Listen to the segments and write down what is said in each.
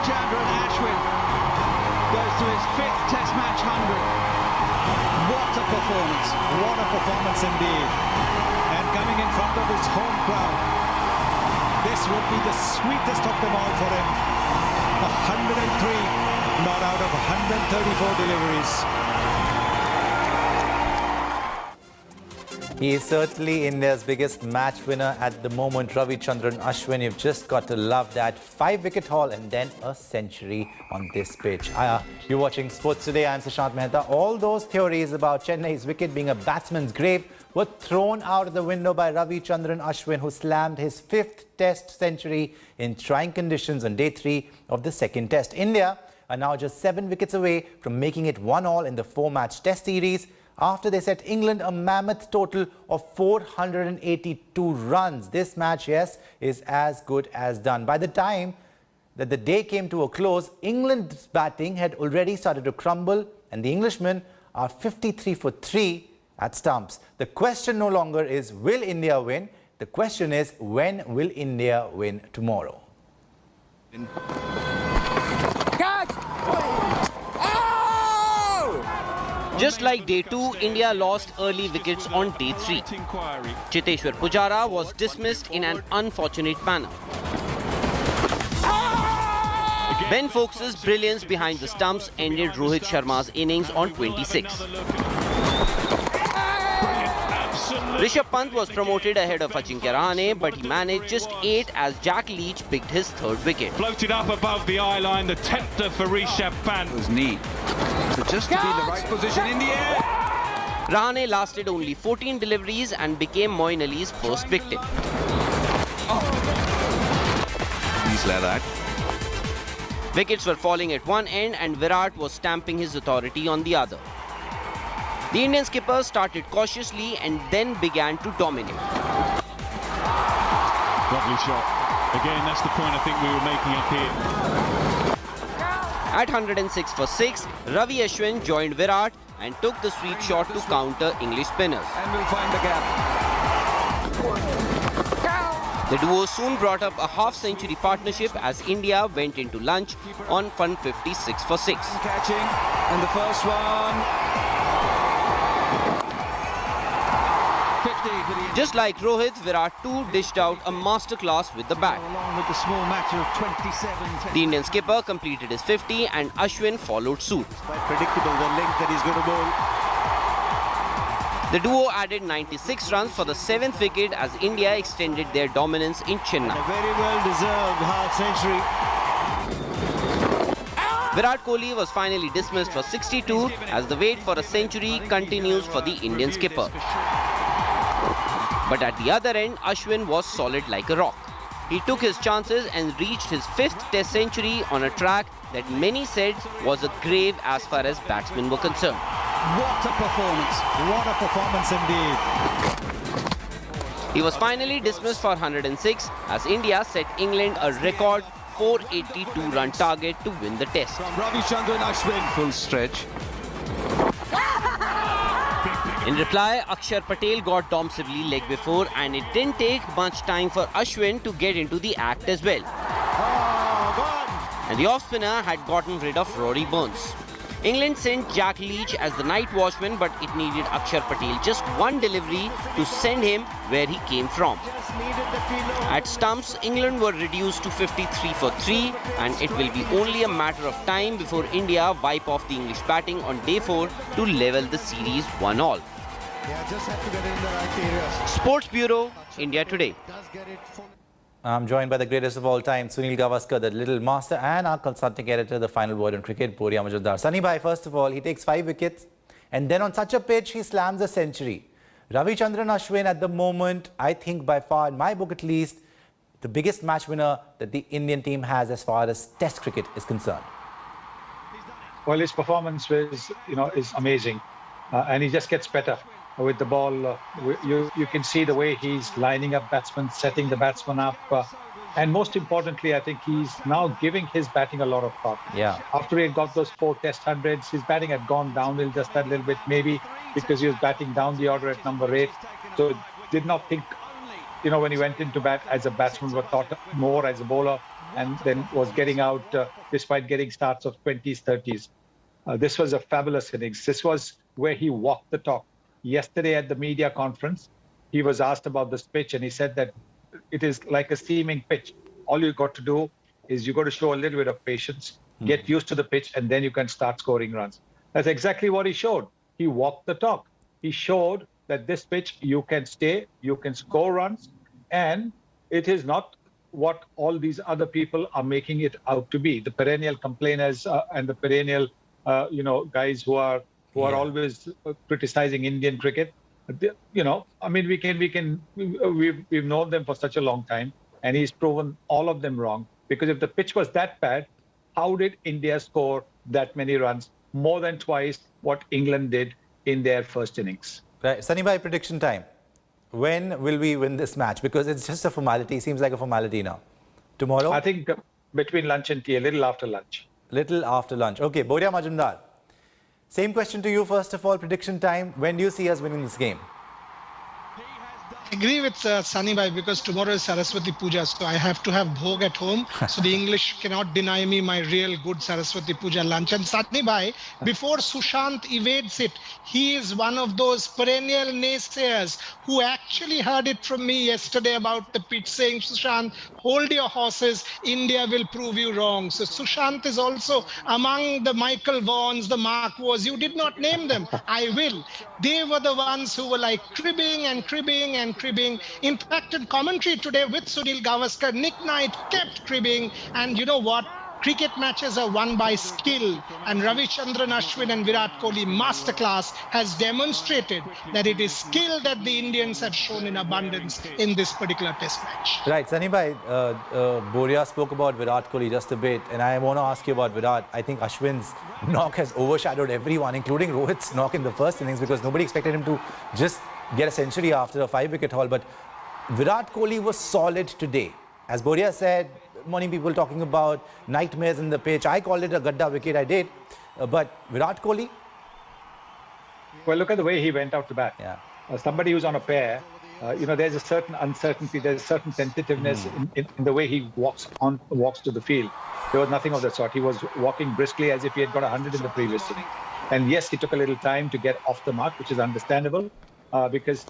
Ravichandran Ashwin goes to his 5th Test match 100. What a performance. What a performance indeed. And coming in front of his home crowd, this would be the sweetest of them all for him. 103 not out of 134 deliveries. He is certainly India's biggest match winner at the moment, Ravichandran Ashwin. You've just got to love that 5-wicket haul and then a century on this pitch. You're watching Sports Today. I'm Sushant Mehta. All those theories about Chennai's wicket being a batsman's grave were thrown out of the window by Ravichandran Ashwin, who slammed his 5th Test century in trying conditions on day 3 of the second Test. India are now just 7 wickets away from making it 1-1 in the 4-match Test series, after they set England a mammoth total of 482 runs. This match, yes, is as good as done. By the time that the day came to a close, England's batting had already started to crumble, and the Englishmen are 53 for 3 at stumps. The question no longer is, will India win? The question is, when will India win tomorrow? Just like day 2, India lost early wickets on day 3. Cheteshwar Pujara was dismissed in an unfortunate manner. Ben Foakes' brilliance behind the stumps ended Rohit Sharma's innings on 26. Rishabh Pant was promoted ahead of Ajinkya Rahane, but he managed just 8 as Jack Leach picked his 3rd wicket. Floated up above the eye line, the tempter for Rishabh Pant. It was neat. So just to be in the right position in the air. Rahane lasted only 14 deliveries and became Moeen Ali's first victim. Please let that. Wickets were falling at one end and Virat was stamping his authority on the other. The Indian skipper started cautiously and then began to dominate. Lovely shot. Again, that's the point I think we were making up here. At 106 for 6, Ravi Ashwin joined Virat and took the sweep shot to counter English spinners. And we'll find the gap. The duo soon brought up a half-century partnership as India went into lunch on 156 for 6. Catching, and the first one. 50 for the Just like Rohit, Virat too dished out a masterclass with the bat. along with the small matter of 27. The Indian skipper completed his 50 and Ashwin followed suit. Quite predictable, the length that he's going to bowl. The duo added 96 runs for the 7th wicket as India extended their dominance in Chennai. A very well-deserved half-century. Virat Kohli was finally dismissed for 62 as the wait for a century continues for the Indian skipper. But at the other end, Ashwin was solid like a rock. He took his chances and reached his 5th Test century on a track that many said was a grave as far as batsmen were concerned. What a performance. What a performance indeed. He was finally dismissed for 106 as India set England a record 482-run target to win the Test. From Ravichandran Ashwin. Full stretch. In reply, Akshar Patel got Dom Sibley leg before, and it didn't take much time for Ashwin to get into the act as well. And the off-spinner had gotten rid of Rory Burns. England sent Jack Leach as the night watchman, but it needed Akshar Patel just one delivery to send him where he came from. At stumps, England were reduced to 53 for 3, and it will be only a matter of time before India wipe off the English batting on day 4 to level the series 1-1. Just have to get in the right areas. Sports Bureau, India Today. I'm joined by the greatest of all time, Sunil Gavaskar, the little master, and our consulting editor, the final word on cricket, Poria Majumdar. Sunny bhai, first of all, he takes 5 wickets, and then on such a pitch, he slams a century. Ravichandran Ashwin at the moment, I think by far, in my book at least, the biggest match winner that the Indian team has as far as Test cricket is concerned. Well, his performance is amazing, and he just gets better with the ball. You can see the way he's lining up batsmen, setting the batsman up, and most importantly, I think he's now giving his batting a lot of thought. Yeah. After he had got those 4 Test hundreds, his batting had gone downhill just a little bit, maybe because he was batting down the order at number 8, so did not think when he went into bat as a batsman, was thought more as a bowler, and then was getting out despite getting starts of 20s, 30s. This was a fabulous innings. This was where he walked the talk. Yesterday at the media conference, he was asked about this pitch, and he said that it is like a steaming pitch. All you got to do is you got to show a little bit of patience, get used to the pitch, and then you can start scoring runs. That's exactly what he showed. He walked the talk. He showed that this pitch, you can stay, you can score runs, and it is not what all these other people are making it out to be. The perennial complainers and the perennial, guys who are always criticizing Indian cricket. I mean, we've known them for such a long time, and he's proven all of them wrong. Because if the pitch was that bad, how did India score that many runs? More than twice what England did in their first innings. Right. Sunny bhai, prediction time. When will we win this match? Because it's just a formality. Seems like a formality now. Tomorrow? I think between lunch and tea, a little after lunch. Little after lunch. Okay, Boria Majumdar. Same question to you first of all. Prediction time. When do you see us winning this game? I agree with Sunny bhai, because tomorrow is Saraswati Puja, so I have to have bhog at home. So the English cannot deny me my real good Saraswati Puja lunch. And Sunny bhai, before Sushant evades it, he is one of those perennial naysayers who actually heard it from me yesterday about the pitch, saying, Sushant, hold your horses, India will prove you wrong. So Sushant is also among the Michael Vaughns, the Mark Wars. You did not name them. I will. They were the ones who were like cribbing and cribbing and cribbing. In fact, in commentary today with Sunil Gavaskar, Nick Knight kept cribbing. And you know what? Cricket matches are won by skill, and Ravichandran Ashwin and Virat Kohli masterclass has demonstrated that it is skill that the Indians have shown in abundance in this particular test match. Right, Sunny bhai, Boria spoke about Virat Kohli just a bit, and I want to ask you about Virat. I think Ashwin's knock has overshadowed everyone, including Rohit's knock in the first innings, because nobody expected him to just get a century after a 5-wicket haul. But Virat Kohli was solid today. As Boria said, many people talking about nightmares in the pitch. I called it a gadda wicket, I did. But Virat Kohli? Well, look at the way he went out to bat. Yeah. Somebody who's on a pair, there's a certain uncertainty, there's a certain tentativeness in the way he walks to the field. There was nothing of that sort. He was walking briskly as if he had got 100 in the previous inning. And yes, he took a little time to get off the mark, which is understandable. Because,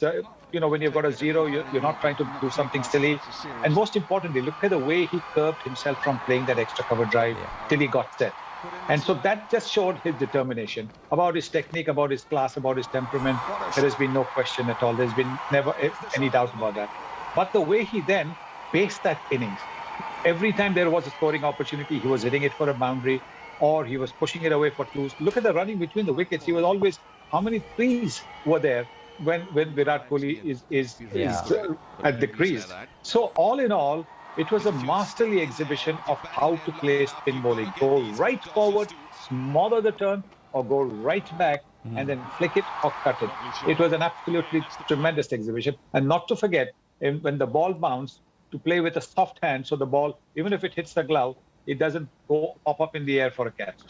when you've got a zero, you're not trying to do something silly. And most importantly, look at the way he curbed himself from playing that extra cover drive till he got set. And so that just showed his determination. About his technique, about his class, about his temperament, there has been no question at all. There's been never any doubt about that. But the way he then paced that innings, every time there was a scoring opportunity, he was hitting it for a boundary, or he was pushing it away for twos. Look at the running between the wickets. He was always, how many threes were there when Virat Kohli is at the crease? So all in all, it was a masterly exhibition of how to play spin bowling. Go right forward, smother the turn, or go right back and then flick it or cut it. It was an absolutely tremendous exhibition. And not to forget, when the ball bounced, to play with a soft hand, so the ball, even if it hits the glove, it doesn't go up in the air for a catch.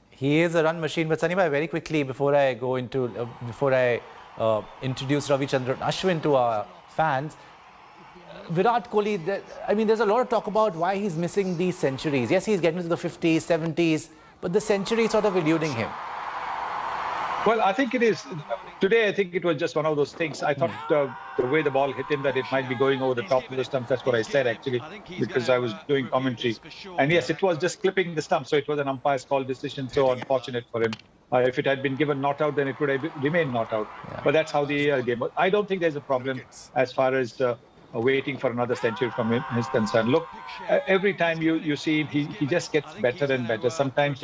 He is a run machine. But Sunny bhai, very quickly, before I go into, introduce Ravichandran Ashwin to our fans, Virat Kohli, there's a lot of talk about why he's missing these centuries. Yes, he's getting to the 50s, 70s, but the century is sort of eluding him. Well, I think it is. Today, I think it was just one of those things. I thought the way the ball hit him, that it might be going over the top of the stumps. That's what I said, actually, because I was doing commentary. And yes, it was just clipping the stump. So it was an umpire's call decision. So unfortunate for him. If it had been given not out, then it would have remained not out. Yeah. But that's how the game was. I don't think there's a problem as far as waiting for another century from him is concerned. Look, every time you see him, he just gets better and better. Sometimes,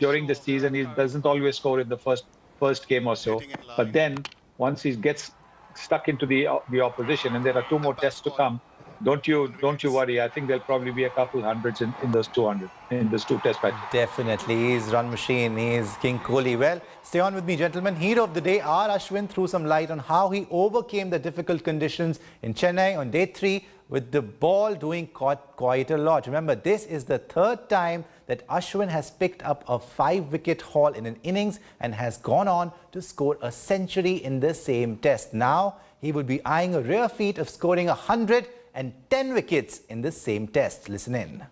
during the season, he doesn't always score in the first game or so. But then once he gets stuck into the opposition, and there are 2 more tests to come, don't you worry. I think there'll probably be a couple hundreds in those 200 in those 2 test matches. Definitely, he's run machine. He's King Kohli. Well, stay on with me, gentlemen. Hero of the day, R. Ashwin, threw some light on how he overcame the difficult conditions in Chennai on day 3 with the ball doing quite a lot. Remember, this is the 3rd time that Ashwin has picked up a 5-wicket haul in an innings and has gone on to score a century in the same test. Now, he would be eyeing a rare feat of scoring 110 wickets in the same test. Listen in.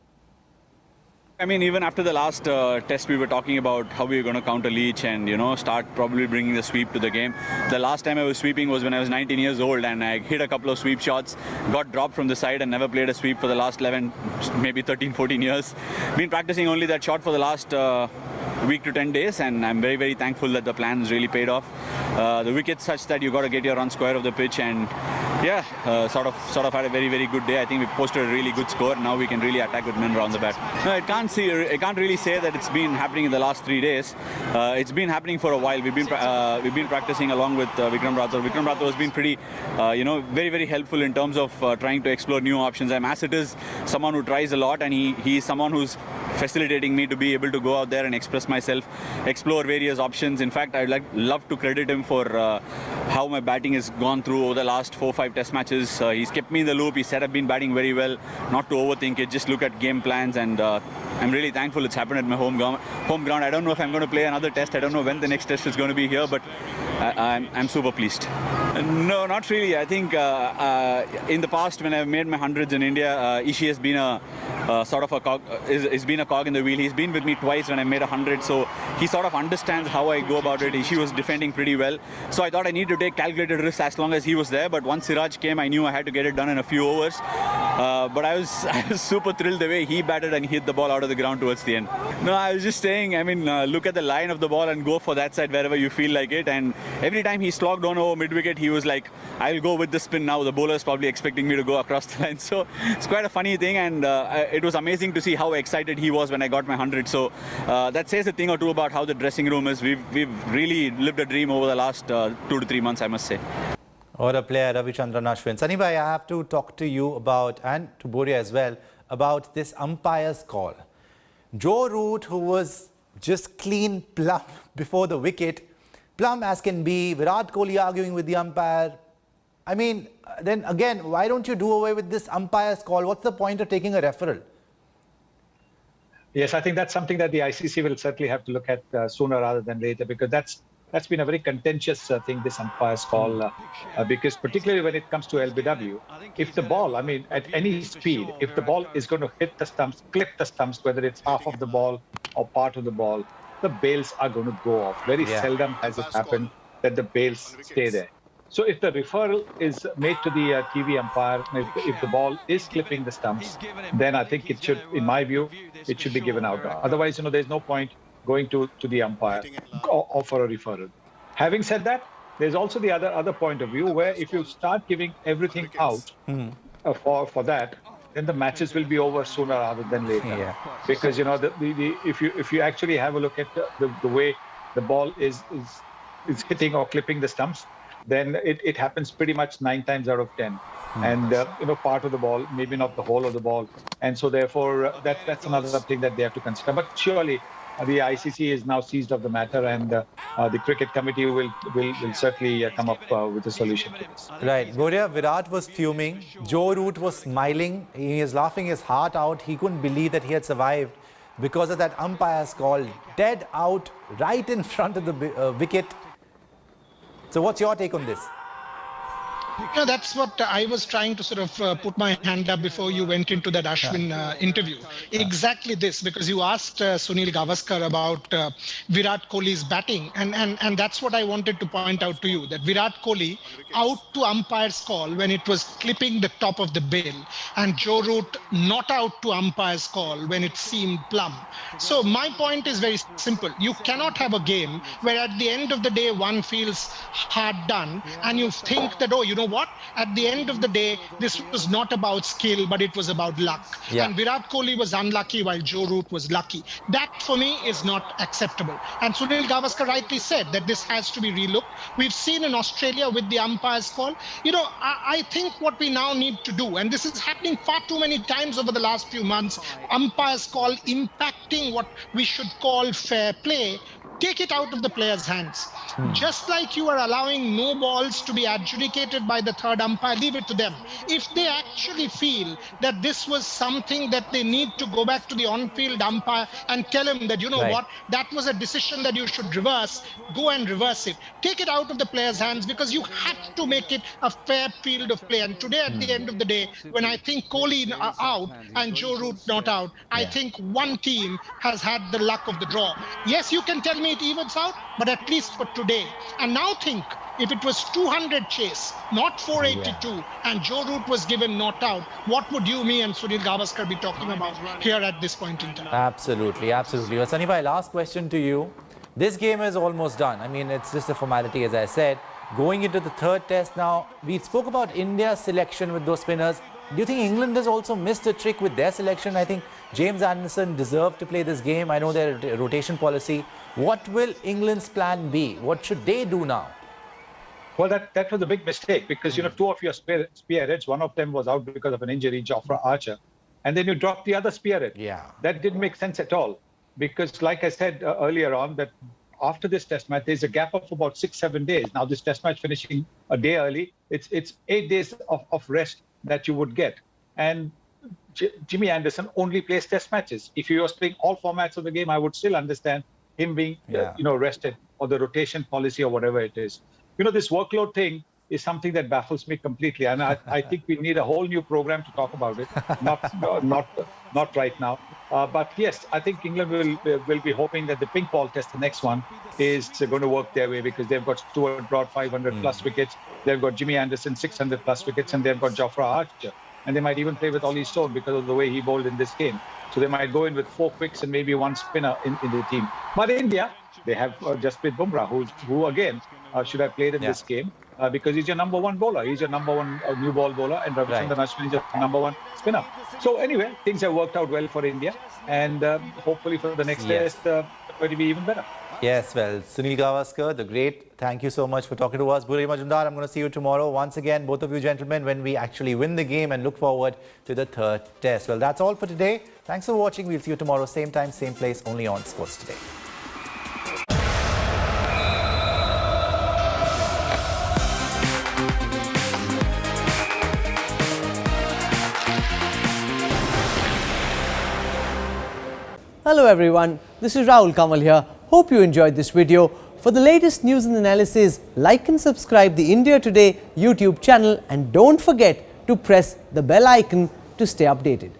I mean, even after the last test, we were talking about how we were going to counter Leach and, you know, start probably bringing the sweep to the game. The last time I was sweeping was when I was 19 years old, and I hit a couple of sweep shots, got dropped from the side and never played a sweep for the last 11, maybe 13, 14 years. Been practicing only that shot for the last week to 10 days, and I'm very, very thankful that the plan has really paid off. The wicket's such that you got to get your run square of the pitch, and yeah, sort of had a very, very good day. I think we posted a really good score. Now we can really attack with men around the bat. No, I can't really say that it's been happening in the last 3 days. It's been happening for a while. We've been practicing along with Vikram Rathore. Vikram Rathore has been pretty, very, very helpful in terms of trying to explore new options. As it is someone who tries a lot, and he's someone who's facilitating me to be able to go out there and express myself, explore various options. In fact, I'd love to credit him for how my batting has gone through over the last 4-5 test matches. He's kept me in the loop. He said I've been batting very well, not to overthink it, just look at game plans, and I'm really thankful it's happened at my home ground. I don't know if I'm going to play another test. I don't know when the next test is going to be here, but I'm super pleased. No, not really. I think in the past, when I've made my hundreds in India, Ishi has been a sort of a cog, has been a cog in the wheel. He's been with me twice when I made 100, so he sort of understands how I go about it. Ishi was defending pretty well, so I thought I need to take calculated risks as long as he was there. But once Siraj came, I knew I had to get it done in a few overs. But I was super thrilled the way he batted and hit the ball out of the ground towards the end. No, I was just saying, I mean, look at the line of the ball and go for that side wherever you feel like it. And every time he slogged on over mid-wicket, he was like, I'll go with the spin now. The bowler's probably expecting me to go across the line. So it's quite a funny thing, and it was amazing to see how excited he was when I got my 100. So that says a thing or two about how the dressing room is. We've really lived a dream over the last 2 to 3 months, I must say. What a player, Ravichandran Ashwin. Sunny bhai, I have to talk to you about, and to Boria as well, about this umpire's call. Joe Root, who was just clean plumb before the wicket, plumb as can be, Virat Kohli arguing with the umpire. I mean, then again, why don't you do away with this umpire's call? What's the point of taking a referral? Yes, I think that's something that the ICC will certainly have to look at sooner rather than later, because that's been a very contentious thing, this umpire's call, because particularly when it comes to LBW, if the ball, I mean, at any speed, if the ball is going to hit the stumps, clip the stumps, whether it's half of the ball or part of the ball, the bails are going to go off. Very seldom has it happened that the bails stay there. So if the referral is made to the TV umpire, if the ball is clipping the stumps, then I think it should, in my view, it should be given out. Otherwise, there's no point going to the umpire or for a referral. Having said that, there's also the other point of view where if you start giving everything out for that, then the matches will be over sooner rather than later. Yeah. Because if you actually have a look at the way the ball is hitting or clipping the stumps, then it happens pretty much 9 times out of 10. And part of the ball, maybe not the whole of the ball, and so therefore that's another thing that they have to consider. But surely the ICC is now seized of the matter, and the cricket committee will certainly come up with a solution to this. Right. Boria, Virat was fuming. Joe Root was smiling. He is laughing his heart out. He couldn't believe that he had survived because of that umpire's call. Dead out right in front of the wicket. So what's your take on this? That's what I was trying to sort of put my hand up before you went into that Ashwin interview. Exactly this, because you asked Sunil Gavaskar about Virat Kohli's batting, and that's what I wanted to point out to you, that Virat Kohli out to umpire's call when it was clipping the top of the bail, and Joe Root not out to umpire's call when it seemed plumb. So my point is very simple. You cannot have a game where at the end of the day one feels hard done, and you think that, what? At the end of the day, this was not about skill, but it was about luck. Yeah. And Virat Kohli was unlucky while Joe Root was lucky. That, for me, is not acceptable. And Sunil Gavaskar rightly said that this has to be relooked. We've seen in Australia with the umpire's call. I think what we now need to do, and this is happening far too many times over the last few months, umpire's call impacting what we should call fair play. take it out of the players' hands. Just like you are allowing no balls to be adjudicated by the third umpire, leave it to them. If they actually feel that this was something that they need to go back to the on-field umpire and tell him that, you know what, that was a decision that you should reverse, go and reverse it. Take it out of the players' hands, because you have to make it a fair field of play. And today, at the end of the day, when I think Kohli are out and Joe Root not out, I think one team has had the luck of the draw. Yes, you can tell me it evens out, but at least for today. And now think, if it was 200 chase, not 482, and Joe Root was given not out, what would you, me and Sunil Gavaskar be talking about here at this point in time? Absolutely, absolutely. Well, Sunny bhai, last question to you. This game is almost done. I mean, it's just a formality, as I said. Going into the third test now, we spoke about India's selection with those spinners. Do you think England has also missed a trick with their selection? I think James Anderson deserved to play this game. I know their rotation policy. What will England's plan be? What should they do now? Well, that was a big mistake, because, you know, two of your spearheads, one of them was out because of an injury, Jofra Archer, and then you dropped the other spearhead. Yeah. That didn't make sense at all, because like I said earlier on, that after this test match, there's a gap of about 6-7 days. Now, this test match finishing a day early, it's 8 days of rest that you would get. And Jimmy Anderson only plays test matches. If he was playing all formats of the game, I would still understand him being, rested, or the rotation policy or whatever it is. You know, this workload thing is something that baffles me completely. And I think we need a whole new program to talk about it, not right now. But yes, I think England will be hoping that the pink ball test, the next one, is going to work their way, because they've got Stuart Broad 500 plus wickets. They've got Jimmy Anderson 600 plus wickets, and they've got Jofra Archer. And they might even play with Ollie Stone because of the way he bowled in this game. So they might go in with 4 quicks and maybe one spinner in the team. But India, they have Jasprit Bumrah, who again should have played in this game, because he's your number one bowler. He's your number one new ball bowler, and Ravichandran Ashwin is your number one spinner. So anyway, things have worked out well for India, and hopefully for the next test, it's going to be even better. Yes, well, Sunil Gavaskar, the great, thank you so much for talking to us. Buri Majumdar, I'm going to see you tomorrow. Once again, both of you gentlemen, when we actually win the game, and look forward to the third test. Well, that's all for today. Thanks for watching. We'll see you tomorrow, same time, same place, only on Sports Today. Hello everyone, this is Rahul Kamal here. Hope you enjoyed this video. For the latest news and analysis, like and subscribe the India Today YouTube channel, and don't forget to press the bell icon to stay updated.